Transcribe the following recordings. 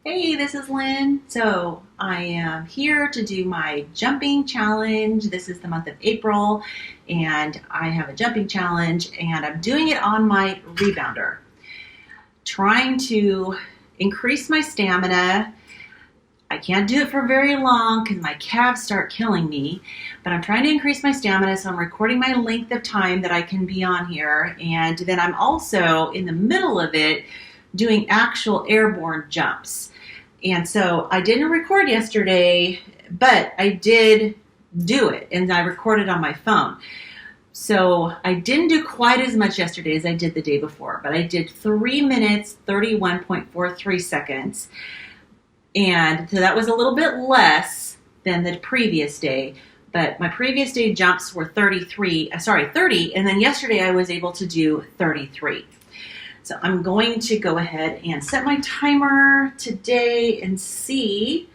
Hey, this is Lynn. So I am here to do my jumping challenge. This is the month of April, and I have a jumping challenge, and I'm doing it on my rebounder. Trying to increase my stamina. I can't do it for very long because my calves start killing me, but I'm trying to increase my stamina, so I'm recording my length of time that I can be on here, and then I'm also in the middle of it doing actual airborne jumps. And so I didn't record yesterday, but I did do it, and I recorded on my phone. So I didn't do quite as much yesterday as I did the day before, but I did 3 minutes, 31.43 seconds. And so that was a little bit less than the previous day, but my previous day jumps were 30, and then yesterday I was able to do 33. So I'm going to go ahead and set my timer today and see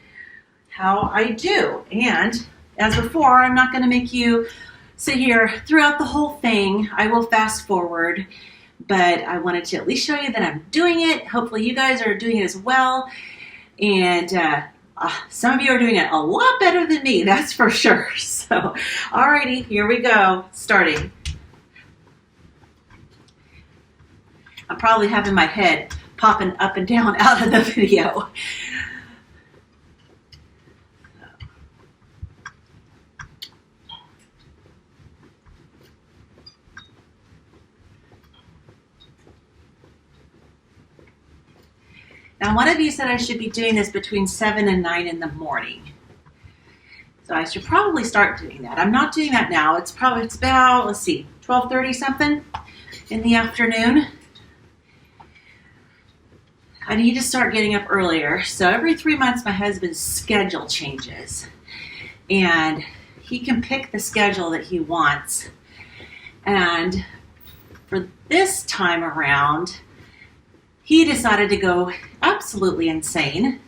how I do. And as before, I'm not going to make you sit here throughout the whole thing. I will fast forward, but I wanted to at least show you that I'm doing it. Hopefully you guys are doing it as well. And some of you are doing it a lot better than me, that's for sure. So, alrighty, here we go, starting. I'm probably having my head popping up and down out of the video. Now, one of you said I should be doing this between 7 and 9 in the morning. So I should probably start doing that. I'm not doing that now. It's about, 12:30 something in the afternoon. I need to start getting up earlier. So every 3 months, my husband's schedule changes. And he can pick the schedule that he wants. And for this time around, he decided to go absolutely insane.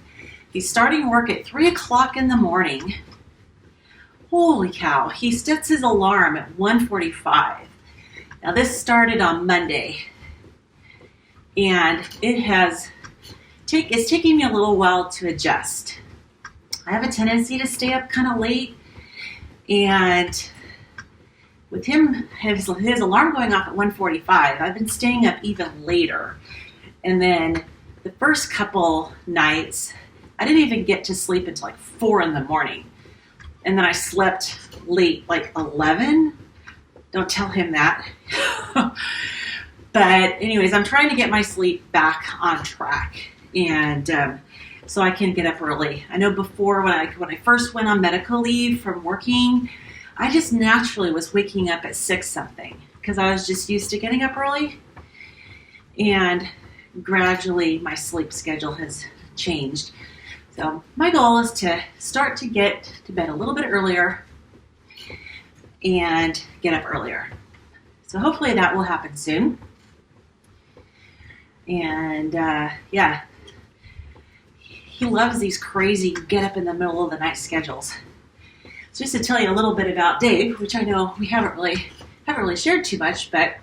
He's starting work at 3 o'clock in the morning. Holy cow. He sets his alarm at 1:45. Now this started on Monday. And it's taking me a little while to adjust. I have a tendency to stay up kind of late, and with him, his alarm going off at 1:45, I've been staying up even later. And then the first couple nights, I didn't even get to sleep until like 4 in the morning. And then I slept late, like 11. Don't tell him that. But anyways, I'm trying to get my sleep back on track. And so I can get up early. I know before when I first went on medical leave from working, I just naturally was waking up at 6 something because I was just used to getting up early. And gradually my sleep schedule has changed. So my goal is to start to get to bed a little bit earlier and get up earlier. So hopefully that will happen soon. And he loves these crazy get up in the middle of the night schedules. So just to tell you a little bit about Dave, which I know we haven't really shared too much, but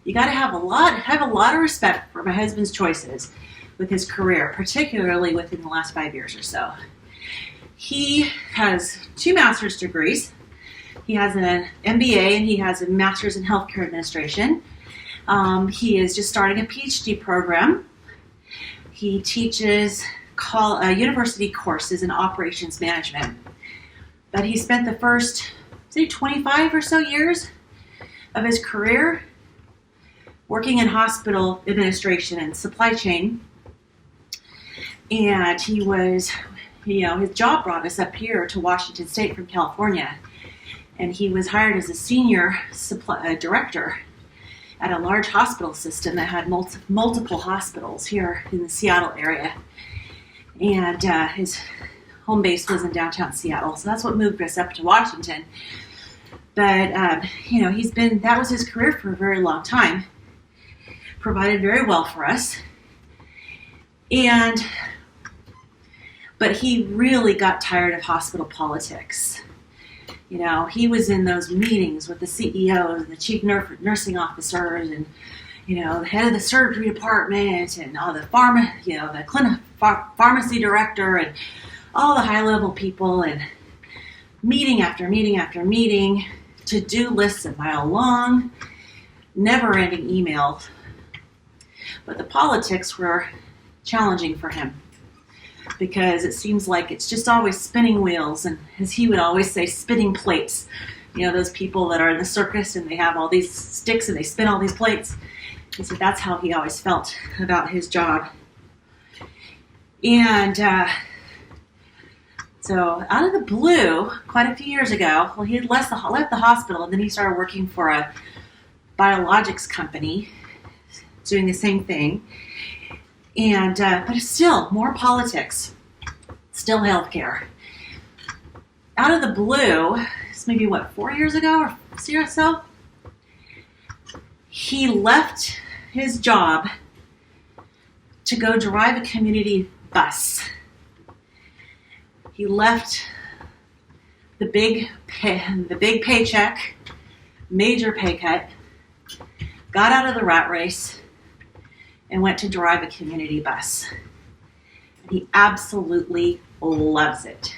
you got to have a lot of respect for my husband's choices with his career, particularly within the last 5 years or so. He has 2 master's degrees. He has an MBA and he has a master's in healthcare administration. He is just starting a PhD program. He teaches university courses in operations management. But he spent the first, 25 or so years of his career working in hospital administration and supply chain. And he was, his job brought us up here to Washington State from California. And he was hired as a senior director at a large hospital system that had multiple hospitals here in the Seattle area. And his home base was in downtown Seattle, so that's what moved us up to Washington. But, that was his career for a very long time. Provided very well for us. But he really got tired of hospital politics. He was in those meetings with the CEOs and the chief nursing officers and the head of the surgery department and all the the clinic pharmacy director and all the high-level people, and meeting after meeting after meeting, to-do lists a mile long, never-ending emails. But the politics were challenging for him because it seems like it's just always spinning wheels, and as he would always say, spinning plates. Those people that are in the circus and they have all these sticks and they spin all these plates. He said that's how he always felt about his job. And so out of the blue, quite a few years ago, he had left the hospital, and then he started working for a biologics company doing the same thing. And but it's still more politics, still healthcare. Out of the blue, it's maybe 4 years ago or so, he left his job to go drive a community bus. He left the big paycheck, major pay cut, got out of the rat race, and went to drive a community bus. And he absolutely loves it.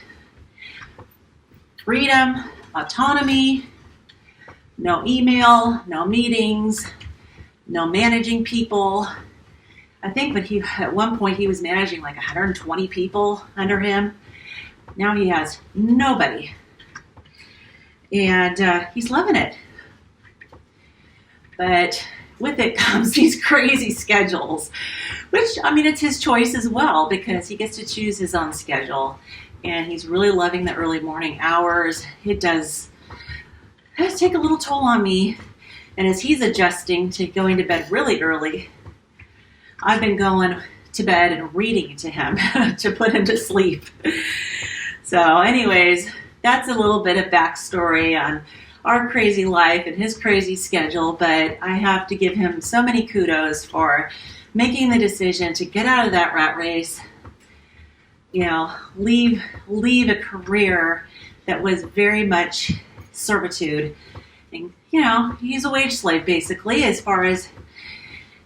Freedom, autonomy, no email, no meetings, no managing people. I think at one point he was managing like 120 people under him. Now he has nobody. And he's loving it. But with it comes these crazy schedules, which, it's his choice as well, because he gets to choose his own schedule. And he's really loving the early morning hours. It does take a little toll on me. And as he's adjusting to going to bed really early, I've been going to bed and reading to him to put him to sleep. So anyways, that's a little bit of backstory on our crazy life and his crazy schedule, but I have to give him so many kudos for making the decision to get out of that rat race, leave a career that was very much servitude. And, he's a wage slave basically, as far as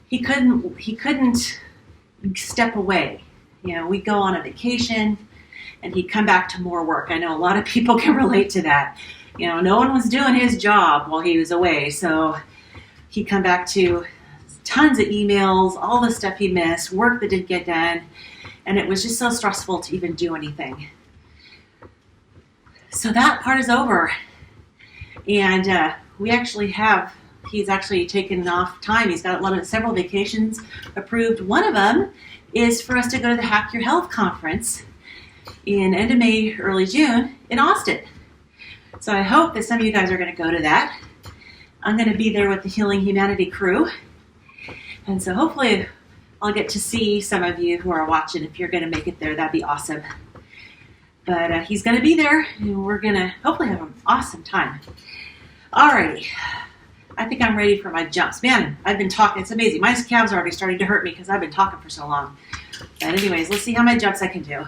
he couldn't step away. We'd go on a vacation and he'd come back to more work. I know a lot of people can relate to that. No one was doing his job while he was away, so he'd come back to tons of emails, all the stuff he missed, work that didn't get done, and it was just so stressful to even do anything. So that part is over, and he's actually taken off time. He's got several vacations approved. One of them is for us to go to the Hack Your Health conference in end of May, early June in Austin. So I hope that some of you guys are going to go to that. I'm going to be there with the Healing Humanity crew. And so hopefully I'll get to see some of you who are watching. If you're going to make it there, that'd be awesome. But he's going to be there, and we're going to hopefully have an awesome time. Alrighty. I think I'm ready for my jumps. Man, I've been talking. It's amazing. My calves are already starting to hurt me because I've been talking for so long. But anyways, let's see how many jumps I can do.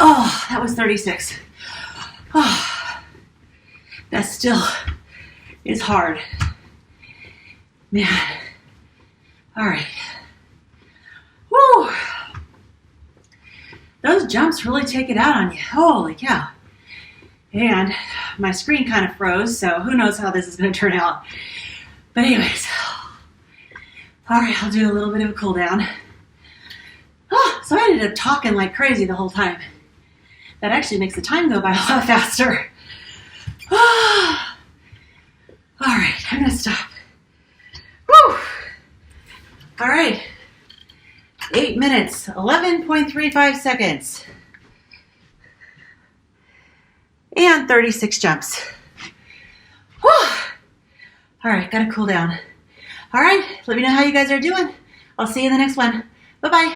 Oh, that was 36. Oh, that still is hard. Man. All right. Woo. Those jumps really take it out on you. Holy cow. And my screen kind of froze, so who knows how this is going to turn out. But anyways. All right, I'll do a little bit of a cool down. Oh, so I ended up talking like crazy the whole time. That actually makes the time go by a lot faster. Oh. All right, I'm going to stop. Woo. All right. 8 minutes, 11.35 seconds. And 36 jumps. Whew. All right, got to cool down. All right, let me know how you guys are doing. I'll see you in the next one. Bye-bye.